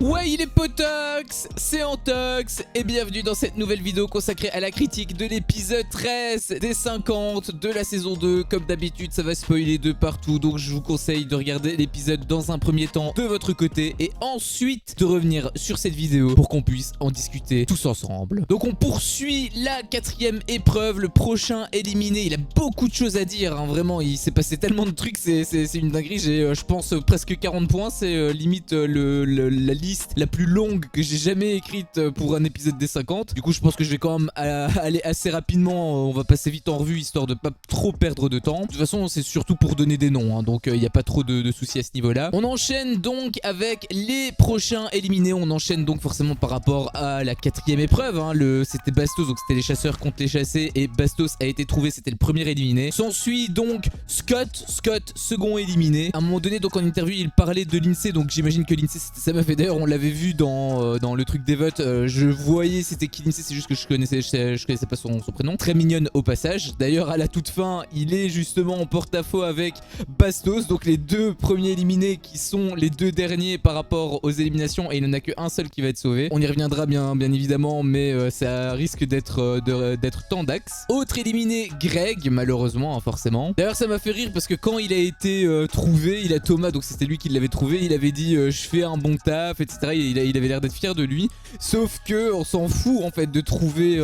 Ouais, il est potox, c'est Antox et bienvenue dans cette nouvelle vidéo consacrée à la critique de l'épisode 13 des 50 de la saison 2. Comme d'habitude, ça va spoiler de partout, donc je vous conseille de regarder l'épisode dans un premier temps de votre côté et ensuite de revenir sur cette vidéo pour qu'on puisse en discuter tous ensemble. Donc on poursuit la 4e épreuve, le prochain éliminé. Il a beaucoup de choses à dire, hein, vraiment, il s'est passé tellement de trucs, c'est une dinguerie. J'ai, je pense, presque 40 points, c'est limite la liste la plus longue que j'ai jamais écrite pour un épisode des 50. Du coup je pense que je vais quand même aller assez rapidement, on va passer vite en revue histoire de pas trop perdre de temps. De toute façon c'est surtout pour donner des noms, hein, donc il n'y a pas trop de soucis à ce niveau là. On enchaîne donc avec les prochains éliminés, on enchaîne donc forcément par rapport à la 4e épreuve, hein. C'était Bastos, donc c'était les chasseurs contre les chassés et Bastos a été trouvé, c'était le premier éliminé. S'ensuit donc Scott, second éliminé. À un moment donné donc en interview il parlait de l'INSEE, donc j'imagine que l'INSEE c'était sa meuf et d'ailleurs on l'avait vu dans le truc des votes, je voyais c'était qui l'INSEE, c'est juste que je connaissais pas son prénom. Très mignonne au passage. D'ailleurs à la toute fin il est justement en porte-à-faux avec Bastos, donc les deux premiers éliminés qui sont les deux derniers par rapport aux éliminations et il n'y en a qu'un seul qui va être sauvé. On y reviendra bien évidemment, mais ça risque d'être Tandax. Autre éliminé, Greg, malheureusement, hein, forcément. D'ailleurs ça m'a fait rire parce que quand il a été trouvé, il a Thomas, donc c'était lui qui l'avait trouvé, il avait dit je fais un bon taf, etc. Il avait l'air d'être fier de lui. Sauf que on s'en fout en fait de trouver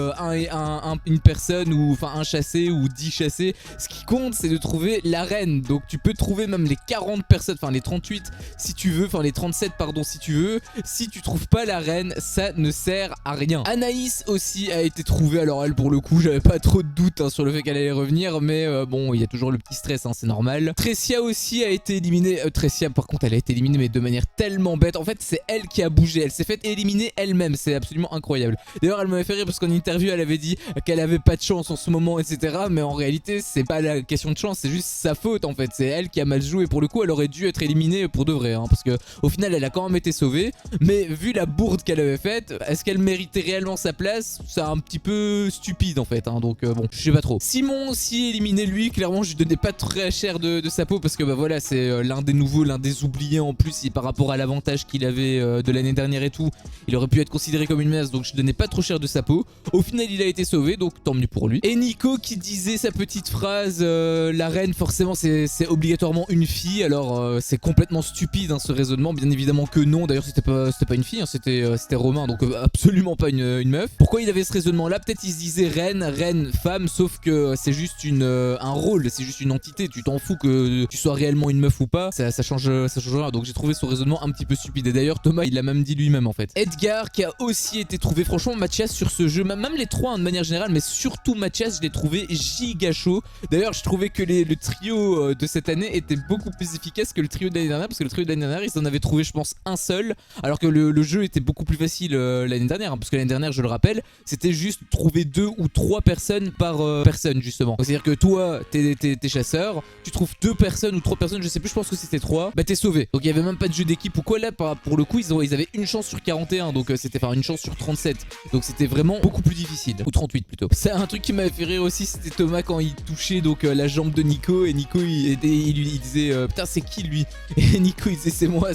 une personne ou enfin un chassé ou 10 chassés. Ce qui compte c'est de trouver la reine. Donc tu peux trouver même les 40 personnes, enfin les 38 si tu veux, enfin les 37 pardon si tu veux. Si tu trouves pas la reine, ça ne sert à rien. Anaïs aussi a été trouvée. Alors elle pour le coup j'avais pas trop de doute hein, sur le fait qu'elle allait revenir, mais bon il y a toujours le petit stress, hein, c'est normal. Tricia aussi a été éliminée. Tricia par contre elle a été éliminée mais de manière tellement bête. En fait c'est elle qui a bougé, elle s'est fait éliminer elle-même, c'est absolument incroyable. D'ailleurs elle m'avait fait rire parce qu'en interview elle avait dit qu'elle avait pas de chance en ce moment, etc. Mais en réalité c'est pas la question de chance, c'est juste sa faute en fait, c'est elle qui a mal joué. Pour le coup elle aurait dû être éliminée pour de vrai, hein, parce que au final elle a quand même été sauvée. Mais vu la bourde qu'elle avait faite, est-ce qu'elle méritait réellement sa place? C'est un petit peu stupide en fait, hein, donc bon je sais pas trop. Simon aussi éliminé, lui clairement je lui donnais pas très cher de sa peau parce que bah voilà c'est l'un des nouveaux, l'un des oubliés en plus, et par rapport à l'avantage qu'il avait de l'année dernière et tout, il aurait pu être considéré comme une menace, donc je donnais pas trop cher de sa peau. Au final il a été sauvé, donc tant mieux pour lui. Et Nico qui disait sa petite phrase la reine forcément c'est obligatoirement une fille. Alors c'est complètement stupide hein, ce raisonnement, bien évidemment que non. D'ailleurs c'était pas une fille, hein, c'était Romain, donc absolument pas une meuf. Pourquoi il avait ce raisonnement là? Peut-être il se disait reine, femme, sauf que c'est juste un rôle, c'est juste une entité, tu t'en fous que tu sois réellement une meuf ou pas, ça change rien. Donc j'ai trouvé son raisonnement un petit peu stupide. Et d'ailleurs Thomas il l'a même dit lui-même en fait. Edgar qui a aussi été trouvé. Franchement Mathias sur ce jeu, même les trois hein, de manière générale, mais surtout Mathias je l'ai trouvé giga chaud. D'ailleurs je trouvais que le trio de cette année était beaucoup plus efficace que le trio de l'année dernière, parce que le trio de l'année dernière ils en avaient trouvé je pense un seul, alors que le jeu était beaucoup plus facile l'année dernière, hein, parce que l'année dernière je le rappelle c'était juste trouver 2 ou 3 personnes par personne justement. C'est à dire que toi t'es chasseur, tu trouves 2 personnes ou 3 personnes, je sais plus, je pense que c'était 3, bah t'es sauvé. Donc il y avait même pas de jeu d'équipe ou quoi là. Pour le coup ils avaient une chance sur 41, donc c'était une chance sur 37, donc c'était vraiment beaucoup plus difficile, ou 38 plutôt. C'est un truc qui m'avait fait rire aussi, c'était Thomas quand il touchait donc la jambe de Nico, et Nico il disait putain c'est qui lui, et Nico il disait c'est moi.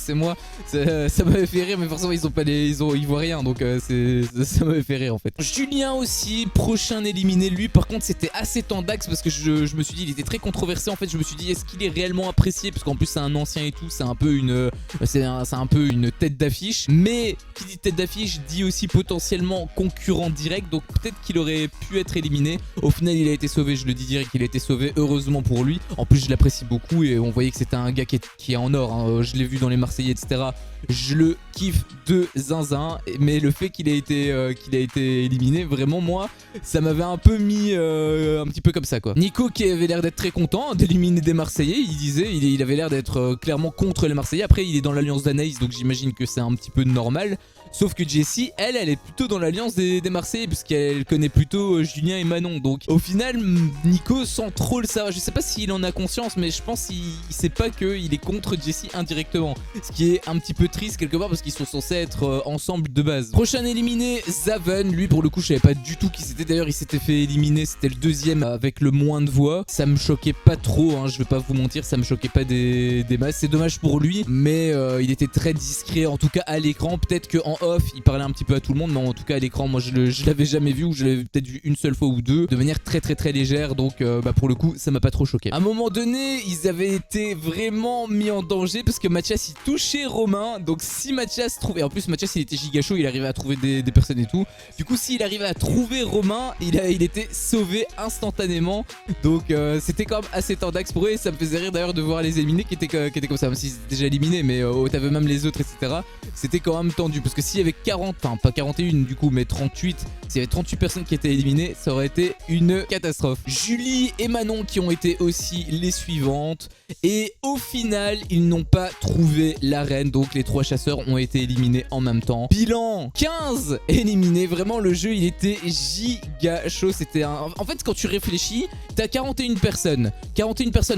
Ça m'avait fait rire, mais forcément ils voient rien, donc ça m'avait fait rire en fait. Julien aussi prochain éliminé, lui par contre c'était assez tendax parce que je me suis dit il était très controversé en fait. Je me suis dit est-ce qu'il est réellement apprécié, parce qu'en plus c'est un ancien et tout, c'est un peu une tête d'affiche, mais qui dit tête d'affiche dit aussi potentiellement concurrent direct, donc peut-être qu'il aurait pu être éliminé. Au final il a été sauvé, je le dis direct, il a été sauvé, heureusement pour lui. En plus je l'apprécie beaucoup et on voyait que c'était un gars qui est en or, hein. Je l'ai vu dans les Marseillais etc, je le kiffe de zinzin, mais le fait qu'il a été éliminé, vraiment moi ça m'avait un peu mis un petit peu comme ça quoi. Nico qui avait l'air d'être très content d'éliminer des Marseillais, il disait il avait l'air d'être clairement contre les Marseillais. Après il est dans l'alliance d'Anaïs, donc j'imagine que c'est un petit peu normal. Sauf que Jessie, elle est plutôt dans l'alliance des Marseillais, puisqu'elle connaît plutôt Julien et Manon. Donc au final, Nico, sans trop le savoir, je sais pas s'il en a conscience, mais je pense qu'il sait pas qu'il est contre Jessie indirectement. Ce qui est un petit peu triste quelque part parce qu'ils sont censés être ensemble de base. Prochain éliminé, Zaven. Lui pour le coup je savais pas du tout qui c'était. D'ailleurs il s'était fait éliminer, c'était le deuxième avec le moins de voix. Ça me choquait pas trop, hein, je vais pas vous mentir, ça me choquait pas des masses. C'est dommage pour lui, mais il était très discret en tout cas à l'écran. Peut-être qu'en off il parlait un petit peu à tout le monde, mais en tout cas à l'écran moi je l'avais jamais vu, ou je l'avais peut-être vu une seule fois ou deux de manière très légère. Donc pour le coup ça m'a pas trop choqué. À un moment donné ils avaient été vraiment mis en danger parce que Mathias il touchait Romain. Donc si Mathias trouvait, en plus Mathias il était giga chaud, il arrivait à trouver des personnes et tout. Du coup s'il arrivait à trouver Romain, il était sauvé instantanément. Donc c'était quand même assez tendax pour eux, et ça me faisait rire d'ailleurs de voir les éliminés qui étaient comme ça, même s'ils étaient déjà éliminés, mais t'avais même les autres etc. C'était quand même tendu parce que s'il y avait 40, enfin pas 41 du coup mais 38, s'il y avait 38 personnes qui étaient éliminées, ça aurait été une catastrophe. Julie et Manon qui ont été aussi les suivantes, et au final ils n'ont pas trouvé l'arène, donc les 3 chasseurs ont été éliminés en même temps. Bilan 15 éliminés. Vraiment le jeu il était giga chaud. C'était en fait quand tu réfléchis, t'as 41 personnes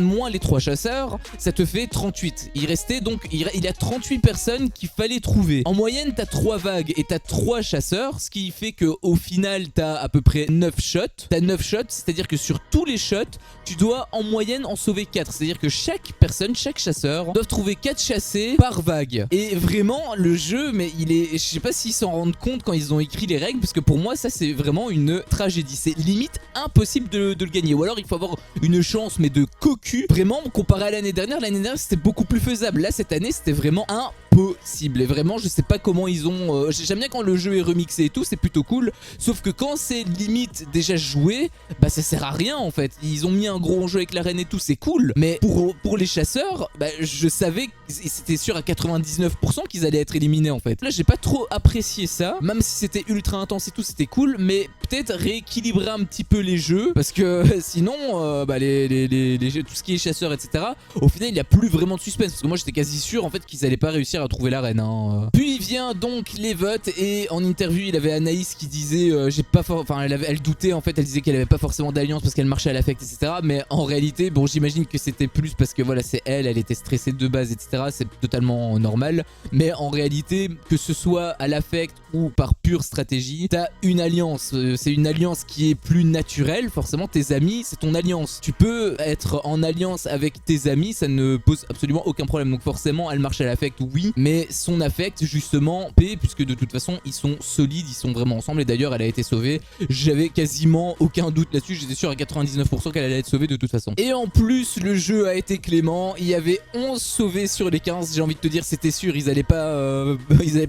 moins les 3 chasseurs, ça te fait 38. Il restait donc il y a 38 personnes qu'il fallait trouver. En moyenne t'as 3 vagues et t'as 3 chasseurs, ce qui fait que au final t'as à peu près 9 shots. T'as 9 shots, c'est à dire que sur tous les shots tu dois en moyenne en sauver 4. C'est à dire que chaque personne, chaque chasseur doit trouver 4 chassés par vague. Et vraiment le jeu, mais il est, je sais pas s'ils s'en rendent compte quand ils ont écrit les règles, parce que pour moi ça c'est vraiment une tragédie. C'est limite impossible de le gagner, ou alors il faut avoir une chance mais de cocu. Vraiment comparé à l'année dernière c'était beaucoup plus faisable. Là cette année c'était vraiment impossible, et vraiment je sais pas comment ils ont j'aime bien quand le jeu est remixé et tout, c'est plutôt cool, sauf que quand c'est limite déjà joué, bah ça sert à rien en fait. Ils ont mis un gros jeu avec l'arène et tout, c'est cool, mais pour les chasseurs, bah je savais, c'était sûr à 99% qu'ils allaient être éliminés en fait. Là j'ai pas trop apprécié ça, même si c'était ultra intense et tout, c'était cool, mais peut-être rééquilibrer un petit peu les jeux, parce que sinon bah tout ce qui est chasseurs etc, au final il n'y a plus vraiment de suspense, parce que moi j'étais quasi sûr en fait qu'ils allaient pas réussir à trouver l'arène, hein. Puis vient donc les votes, et en interview il avait Anaïs qui disait elle doutait en fait, elle disait qu'elle avait pas forcément d'alliance parce qu'elle marchait à l'affect etc, mais en réalité bon j'imagine que c'était plus parce que voilà c'est elle était stressée de base etc, c'est totalement normal, mais en réalité que ce soit à l'affect ou par pure stratégie, t'as une alliance, c'est une alliance qui est plus naturelle. Forcément tes amis c'est ton alliance, tu peux être en alliance avec tes amis, ça ne pose absolument aucun problème. Donc forcément elle marche à l'affect oui, mais son affect justement puisque de toute façon ils sont solides, ils sont vraiment ensemble, et d'ailleurs elle a été sauvée, j'avais quasiment aucun doute là-dessus, j'étais sûr à 99% qu'elle allait être sauvée de toute façon. Et en plus le jeu a été clément, il y avait 11 sauvés sur les 15, j'ai envie de te dire c'était sûr, ils allaient pas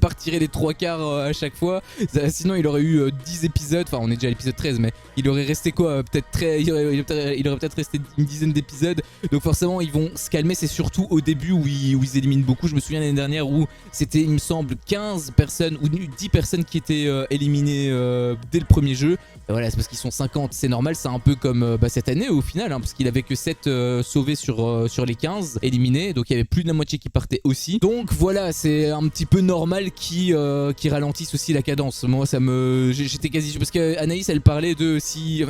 retirer les 3 quarts à chaque fois, sinon il aurait eu 10 épisodes, enfin on est déjà à l'épisode 13, mais il aurait resté quoi, il aurait peut-être resté une dizaine d'épisodes. Donc forcément ils vont se calmer, c'est surtout au début où ils éliminent beaucoup. Je me souviens l'année dernière où c'était il me semble 15 personnes ou 10 personnes qui étaient éliminées dès le premier jeu. Et voilà, c'est parce qu'ils sont 50, c'est normal, c'est un peu comme cette année au final, hein, parce qu'il avait que 7 sauvés sur les 15 éliminés, donc il y avait plus de la moitié qui partait aussi. Donc voilà, c'est un petit peu normal qui ralentissent aussi la cadence. Moi ça j'étais quasi sûr, parce que Anaïs elle parlait de si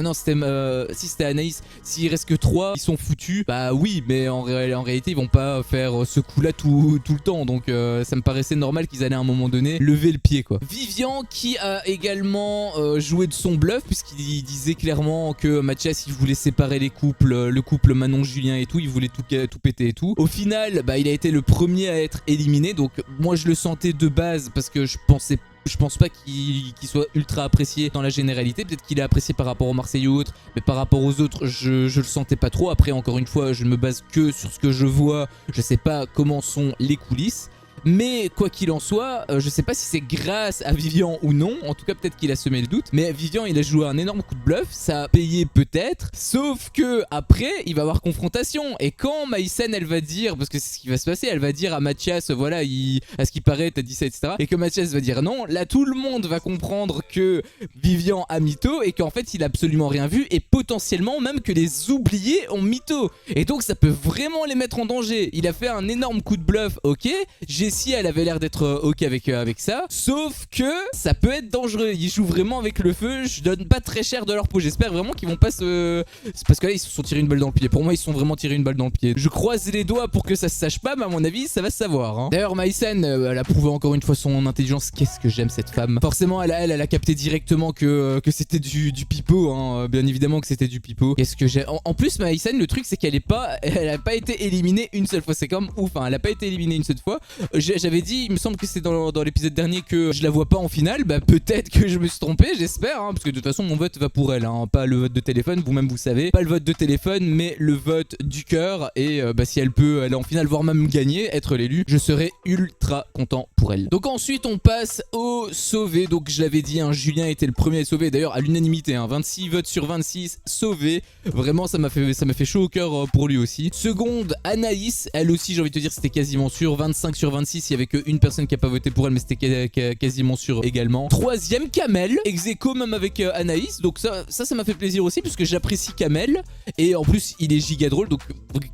c'était Anaïs, s'il reste que 3 ils sont foutus, bah oui, mais en réalité ils vont pas faire ce coup là tout le temps, donc ça me paraissait normal qu'ils allaient à un moment donné lever le pied quoi. Vivian qui a également joué de son bluff, puisqu'il disait clairement que Mathias il voulait séparer les couples, le couple Manon-Julien et tout, il voulait tout péter et tout. Au final bah il a été le premier à être éliminé, donc moi je le sentais de base parce que je pense pas qu'il soit ultra apprécié dans la généralité. Peut-être qu'il est apprécié par rapport aux Marseillais ou autres, mais par rapport aux autres, je le sentais pas trop. Après, encore une fois, je ne me base que sur ce que je vois. Je sais pas comment sont les coulisses. Mais quoi qu'il en soit, je sais pas si c'est grâce à Vivian ou non, en tout cas peut-être qu'il a semé le doute, mais Vivian il a joué un énorme coup de bluff, ça a payé peut-être, sauf que après il va avoir confrontation, et quand Maïsen elle va dire, parce que c'est ce qui va se passer, elle va dire à Mathias, voilà, à ce qui paraît t'as dit ça etc, et que Mathias va dire non, là tout le monde va comprendre que Vivian a mytho, et qu'en fait il a absolument rien vu, et potentiellement même que les oubliés ont mytho, et donc ça peut vraiment les mettre en danger. Il a fait un énorme coup de bluff, ok, j'ai Tressia, elle avait l'air d'être ok avec ça. Sauf que ça peut être dangereux. Ils jouent vraiment avec le feu. Je donne pas très cher de leur peau. J'espère vraiment qu'ils vont pas se... C'est parce que là, ils se sont tirés une balle dans le pied. Pour moi, ils se sont vraiment tirés une balle dans le pied. Je croise les doigts pour que ça se sache pas, mais à mon avis, ça va se savoir. Hein. D'ailleurs, Maïsen, elle a prouvé encore une fois son intelligence. Qu'est-ce que j'aime cette femme. Forcément, elle a capté directement que c'était du pipeau. Hein. Bien évidemment que c'était du pipeau. Qu'est-ce que j'ai... En plus, Maïsen, le truc, c'est qu'elle a pas été éliminée une seule fois. C'est comme ouf. Hein. Elle a pas été éliminée une seule fois. J'avais dit, il me semble que c'est dans l'épisode dernier que je la vois pas en finale. Bah, peut-être que je me suis trompé, j'espère. Hein, parce que de toute façon, mon vote va pour elle. Hein. Pas le vote de téléphone, vous-même vous savez. Pas le vote de téléphone, mais le vote du cœur. Et bah, si elle peut aller en finale, voire même gagner, être l'élu, je serai ultra content pour elle. Donc ensuite, on passe au sauvé. Donc je l'avais dit, hein, Julien était le premier à sauver. D'ailleurs, à l'unanimité, hein, 26 votes sur 26 sauvé. Vraiment, ça m'a fait chaud au cœur pour lui aussi. Seconde, Anaïs. Elle aussi, j'ai envie de te dire, c'était quasiment sûr. 25 sur 26, il y avait qu'une personne qui a pas voté pour elle, mais c'était quasiment sûr également. Troisième, Kamel. Ex-aequo même avec Anaïs. Donc ça m'a fait plaisir aussi, parce que j'apprécie Kamel. Et en plus, il est giga drôle. Donc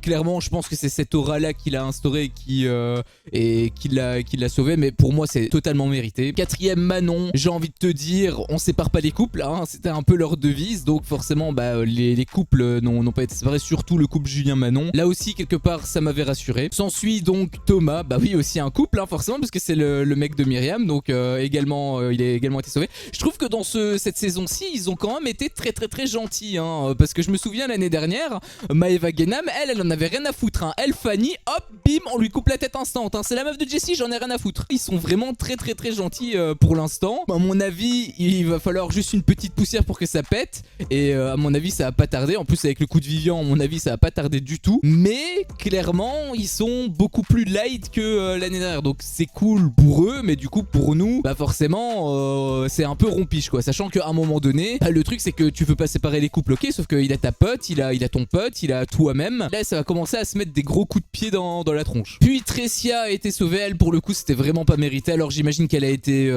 clairement, je pense que c'est cette aura-là qu'il a instauré qui l'a sauvé. Mais pour moi, c'est totalement mérité. Quatrième, Manon. J'ai envie de te dire, on sépare pas les couples. Hein. C'était un peu leur devise. Donc forcément, bah, les couples n'ont pas été séparés. Surtout le couple Julien-Manon. Là aussi, quelque part, ça m'avait rassuré. S'ensuit donc Thomas. Bah oui, aussi un couple, hein, forcément, parce que c'est le mec de Myriam. Donc également, il a également été sauvé. Je trouve que dans cette saison-ci, ils ont quand même été très gentils. Hein, parce que je me souviens l'année dernière, Maeva Genam, elle en avait rien à foutre. Hein. Elle, Fanny, hop, bim, on lui coupe la tête instant. Hein. C'est la meuf de Jessie, j'en ai rien à foutre. Ils sont vraiment très gentils pour l'instant. À mon avis, il va falloir juste une petite poussière pour que ça pète. Et à mon avis, ça va pas tarder. En plus, avec le coup de Vivian, à mon avis, ça va pas tarder du tout. Mais clairement, ils sont beaucoup plus light que l'année dernière. Donc c'est cool pour eux, mais du coup, pour nous, bah forcément, c'est un peu rompiche, quoi. Sachant qu'à un moment donné, bah, le truc, c'est que tu veux pas séparer les couples, ok, sauf qu'il a ta pote, il a ton pote, il a toi-même. Là, ça va commencer à se mettre des gros coups de pied dans la tronche. Puis Tressia a été sauvée. Elle, pour le coup, c'était vraiment pas mérité. Alors j'imagine qu'elle a été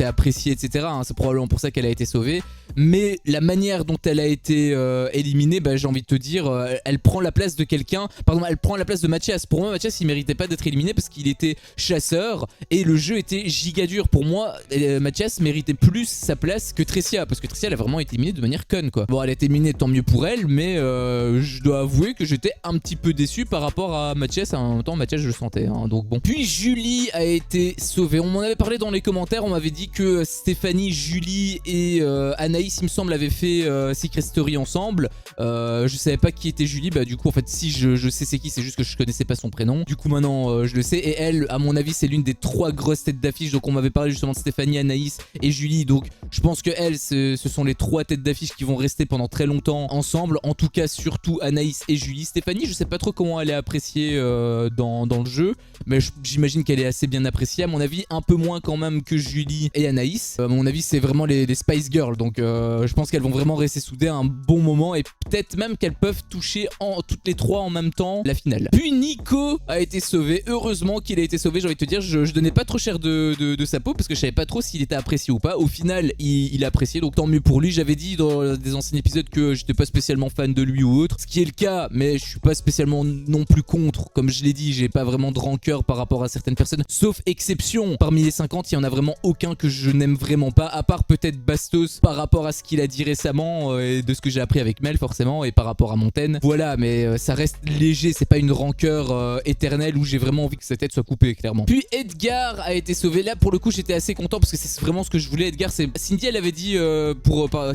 appréciée, etc. Hein. C'est probablement pour ça qu'elle a été sauvée. Mais la manière dont elle a été éliminée, bah, j'ai envie de te dire, elle prend la place de quelqu'un. Pardon, elle prend la place de Mathias. Pour moi, Mathias, il méritait pas d'être éliminé parce qu'il était chasseur et le jeu était giga dur. Pour moi, Mathias méritait plus sa place que Tressia, parce que Tressia, elle a vraiment été éliminée de manière conne, quoi. Bon, elle a été éliminée, tant mieux pour elle, mais je dois avouer que j'étais un petit peu déçu par rapport à Mathias. En même temps, Mathias, je le sentais, hein, donc bon. Puis Julie a été sauvée. On m'en avait parlé dans les commentaires. On m'avait dit que Stéphanie, Julie et Anaïs, il me semble, avaient fait Secret Story ensemble. Je savais pas qui était Julie. Bah du coup, en fait, si je sais c'est qui, c'est juste que je connaissais pas son prénom. Du coup, maintenant, je le sais. Et elle, à mon avis, c'est l'une des 3 grosses têtes d'affiche. Donc on m'avait parlé justement de Stéphanie, Anaïs et Julie. Donc je pense que elles, ce sont les 3 têtes d'affiche qui vont rester pendant très longtemps ensemble. En tout cas, surtout Anaïs et Julie. Stéphanie, je sais pas trop comment elle est appréciée dans le jeu, mais j'imagine qu'elle est assez bien appréciée. À mon avis, un peu moins quand même que Julie et Anaïs. À mon avis, c'est vraiment les Spice Girls. Donc je pense qu'elles vont vraiment rester soudées un bon moment et peut-être même qu'elles peuvent toucher toutes les 3 en même temps la finale. Puis Nico a été sauvé. Heureusement qu'il a été sauvé. J'ai envie de te dire, je donnais pas trop cher de sa peau parce que je savais pas trop s'il était apprécié ou pas. Au final, il a apprécié, donc tant mieux pour lui. J'avais dit dans des anciens épisodes que j'étais pas spécialement fan de lui ou autre, ce qui est le cas, mais je suis pas spécialement non plus contre. Comme je l'ai dit, j'ai pas vraiment de rancœur par rapport à certaines personnes, sauf exception. Parmi les 50, il y en a vraiment aucun que je n'aime vraiment pas, à part peut-être Bastos par rapport à ce qu'il a dit récemment et de ce que j'ai appris avec Mel forcément, et par rapport à Montaigne. Voilà, mais ça reste léger, c'est pas une rancœur éternelle où j'ai vraiment envie que sa tête soit coupée, clairement. Puis Edgar a été sauvé. Là, pour le coup, j'étais assez content parce que c'est vraiment ce que je voulais. Edgar, c'est Cindy, elle avait dit que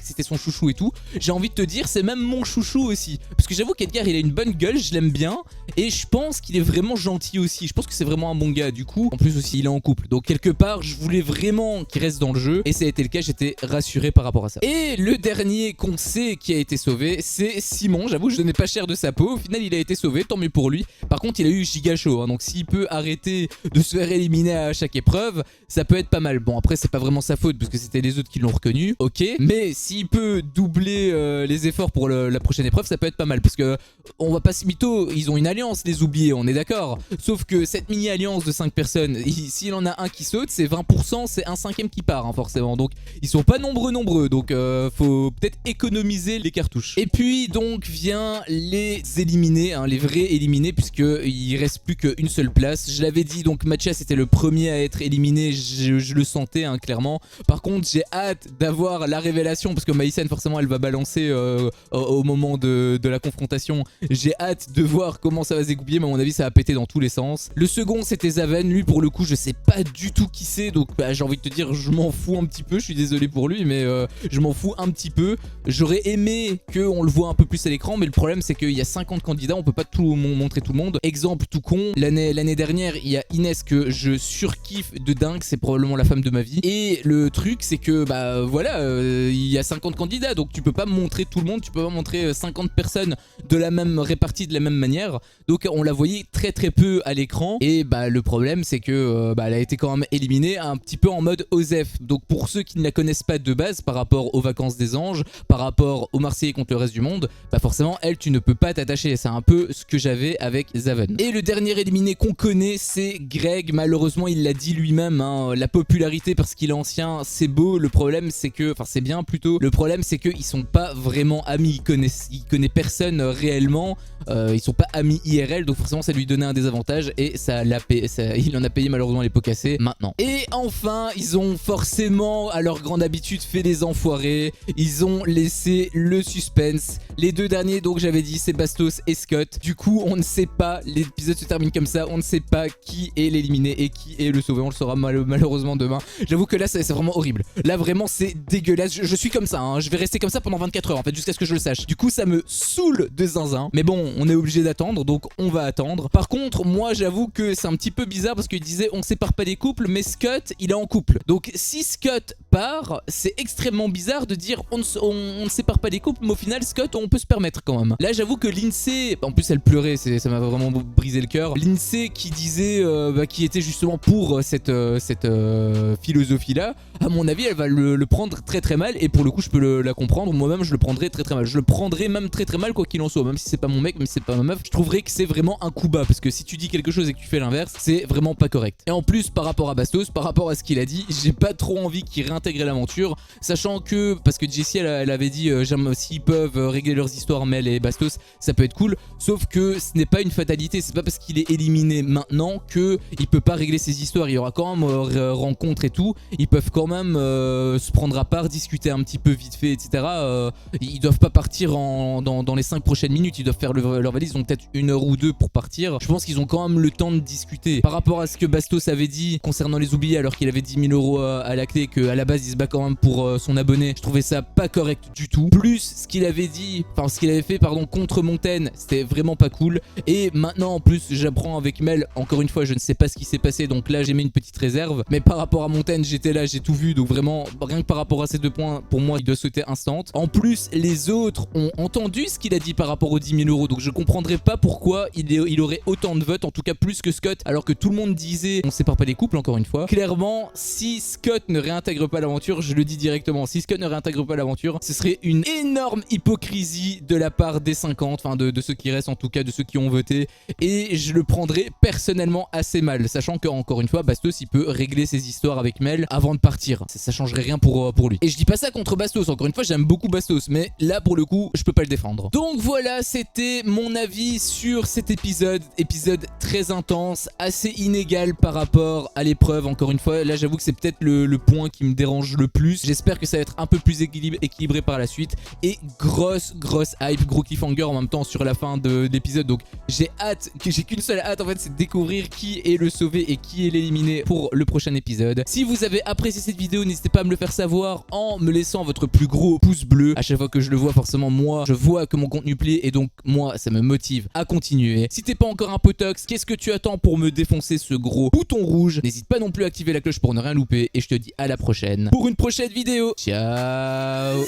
c'était son chouchou et tout. J'ai envie de te dire, c'est même mon chouchou aussi. Parce que j'avoue qu'Edgar, il a une bonne gueule, je l'aime bien. Et je pense qu'il est vraiment gentil aussi. Je pense que c'est vraiment un bon gars. Du coup, en plus aussi, il est en couple. Donc quelque part, je voulais vraiment qu'il reste dans le jeu. Et ça a été le cas, j'étais rassuré par rapport à ça. Et le dernier qu'on sait qui a été sauvé, c'est Simon. J'avoue, je donnais pas cher de sa peau. Au final, il a été sauvé, tant mieux pour lui. Par contre, il a eu giga chaud. Hein. Donc s'il peut arrêter de se faire éliminer à chaque épreuve, ça peut être pas mal. Bon, après, c'est pas vraiment sa faute parce que c'était les autres qui l'ont reconnu. Ok. Mais s'il peut doubler les efforts pour la prochaine épreuve, ça peut être pas mal. Parce que on va pas se mytho, ils ont une alliance, les oubliés, on est d'accord. Sauf que cette mini-alliance de 5 personnes, s'il en a un qui saute, c'est 20%, c'est un 5e qui part, hein, forcément. Donc ils sont pas nombreux. Donc faut peut-être économiser les cartouches. Et puis donc vient les éliminés, hein, les vrais éliminés, puisqu'il reste plus qu'une seule place. Je l'avais l'avais dit, donc Matcha c'était le premier à être éliminé, je le sentais hein, clairement. Par contre j'ai hâte d'avoir la révélation parce que Maïsen forcément elle va balancer au moment de la confrontation. J'ai hâte de voir comment ça va se dégoupiller, mais à mon avis ça va péter dans tous les sens. Le second c'était Zaven, lui pour le coup je sais pas du tout qui c'est, donc bah, j'ai envie de te dire je m'en fous un petit peu, je suis désolé pour lui mais je m'en fous un petit peu. J'aurais aimé qu'on le voit un peu plus à l'écran, mais le problème c'est qu'il y a 50 candidats, on peut pas tout montrer tout le monde. Exemple tout con, l'année dernière il y a Inès que je surkiffe de dingue, c'est probablement la femme de ma vie. Et le truc c'est que bah voilà, il y a 50 candidats, donc tu peux pas montrer tout le monde, tu peux pas montrer 50 personnes de la même répartie de la même manière. Donc on la voyait très très peu à l'écran. Et bah le problème c'est que elle a été quand même éliminée un petit peu en mode OZEF. Donc pour ceux qui ne la connaissent pas de base par rapport aux vacances des anges, par rapport aux Marseillais contre le reste du monde, bah forcément elle tu ne peux pas t'attacher. C'est un peu ce que j'avais avec Zaven. Et le dernier éliminé qu'on connaît c'est Greg. Malheureusement il l'a dit lui-même hein, la popularité parce qu'il est ancien c'est beau, le problème c'est que, enfin c'est bien plutôt, le problème c'est qu'ils sont pas vraiment amis, il connaît personne réellement, ils sont pas amis IRL, donc forcément ça lui donnait un désavantage et il en a payé malheureusement les pots cassés maintenant. Et enfin ils ont forcément à leur grande habitude fait les enfoirés, ils ont laissé le suspense. Les deux derniers donc j'avais dit c'est Bastos et Scott, du coup on ne sait pas, l'épisode se termine comme ça, on ne sait pas qui est l'éliminé et qui est le sauvé, on le saura malheureusement demain. J'avoue que là c'est vraiment horrible, là vraiment c'est dégueulasse, je suis comme ça hein. Je vais rester comme ça pendant 24 heures en fait jusqu'à ce que je le sache. Du coup ça me saoule de zinzin, mais bon on est obligé d'attendre donc on va attendre. Par contre moi j'avoue que c'est un petit peu bizarre parce qu'il disait on sépare pas les couples, mais Scott il est en couple, donc si Scott part c'est extrêmement bizarre de dire on ne sépare pas les couples, mais au final Scott on peut se permettre quand même. Là j'avoue que Lindsay, en plus elle pleurait, ça m'a vraiment brisé le cœur. Lindsay qui disait qui était justement pour cette philosophie là, à mon avis elle va le prendre très très mal, et pour le coup je peux la comprendre, moi-même je le prendrais très très mal, je le prendrais même très très mal quoi qu'il en soit, même si c'est pas mon mec, même si c'est pas ma meuf, je trouverais que c'est vraiment un coup bas, parce que si tu dis quelque chose et que tu fais l'inverse, c'est vraiment pas correct. Et en plus par rapport à Bastos, par rapport à ce qu'il a dit, j'ai pas trop envie qu'il réintègre l'aventure, sachant que, parce que Jessie elle avait dit j'aime s'ils peuvent régler leurs histoires Mel et Bastos, ça peut être cool, sauf que ce n'est pas une fatalité, c'est pas parce qu'il est éliminé maintenant que il peut pas régler ses histoires, il y aura quand même rencontre et tout, ils peuvent quand même se prendre à part, discuter un petit peu vite fait, etc. Ils doivent pas partir dans les 5 prochaines minutes, ils doivent faire leur valise, ils ont peut-être 1 heure ou 2 pour partir. Je pense qu'ils ont quand même le temps de discuter. Par rapport à ce que Bastos avait dit concernant les oubliés, alors qu'il avait 10 000 € à la clé, qu'à la base il se bat quand même pour son abonné, je trouvais ça pas correct du tout. Plus ce qu'il avait dit, enfin ce qu'il avait fait pardon contre Montaigne, c'était vraiment pas cool. Et maintenant en plus j'apprends avec Mel, encore une fois je ne sais pas ce qui s'est passé, donc là j'ai mis une petite réserve, mais par rapport à Montaigne j'étais là, j'ai tout vu, donc vraiment rien que par rapport à ces 2 points, pour moi il doit sauter instant. En plus les autres ont entendu ce qu'il a dit par rapport aux 10 000 €, donc je comprendrais pas pourquoi il aurait autant de votes, en tout cas plus que Scott, alors que tout le monde disait on sépare pas les couples, encore une fois. Clairement si Scott ne réintègre pas l'aventure, je le dis directement, si Scott ne réintègre pas l'aventure, ce serait une énorme hypocrisie de la part des 50, enfin de ceux qui restent, en tout cas de ceux qui ont voté, et je le prendrais personnellement assez mal, sachant que encore une fois Bastos il peut régler ses histoires avec Mel avant de partir, ça changerait rien pour lui. Et je dis pas ça contre Bastos, encore une fois j'aime beaucoup Bastos, mais là pour le coup je peux pas le défendre. Donc voilà, c'était mon avis sur cet épisode très intense, assez inégal par rapport à l'épreuve. Encore une fois là j'avoue que c'est peut-être le point qui me dérange le plus, j'espère que ça va être un peu plus équilibré par la suite, et grosse hype, gros cliffhanger en même temps sur la fin de l'épisode, donc j'ai hâte, j'ai qu'une seule hâte en fait, c'est de découvrir qui est le sauvé et qui est l'éliminé pour le prochain épisode. Si vous avez apprécié cette vidéo, n'hésitez pas à me le faire savoir en me laissant votre plus gros pouce bleu. À chaque fois que je le vois, forcément moi je vois que mon contenu plaît, et donc moi ça me motive à continuer. Si t'es pas encore un potox, qu'est-ce que tu attends pour me défoncer ce gros bouton rouge? N'hésite pas non plus à activer la cloche pour ne rien louper, et je te dis à la prochaine pour une prochaine vidéo. Ciao.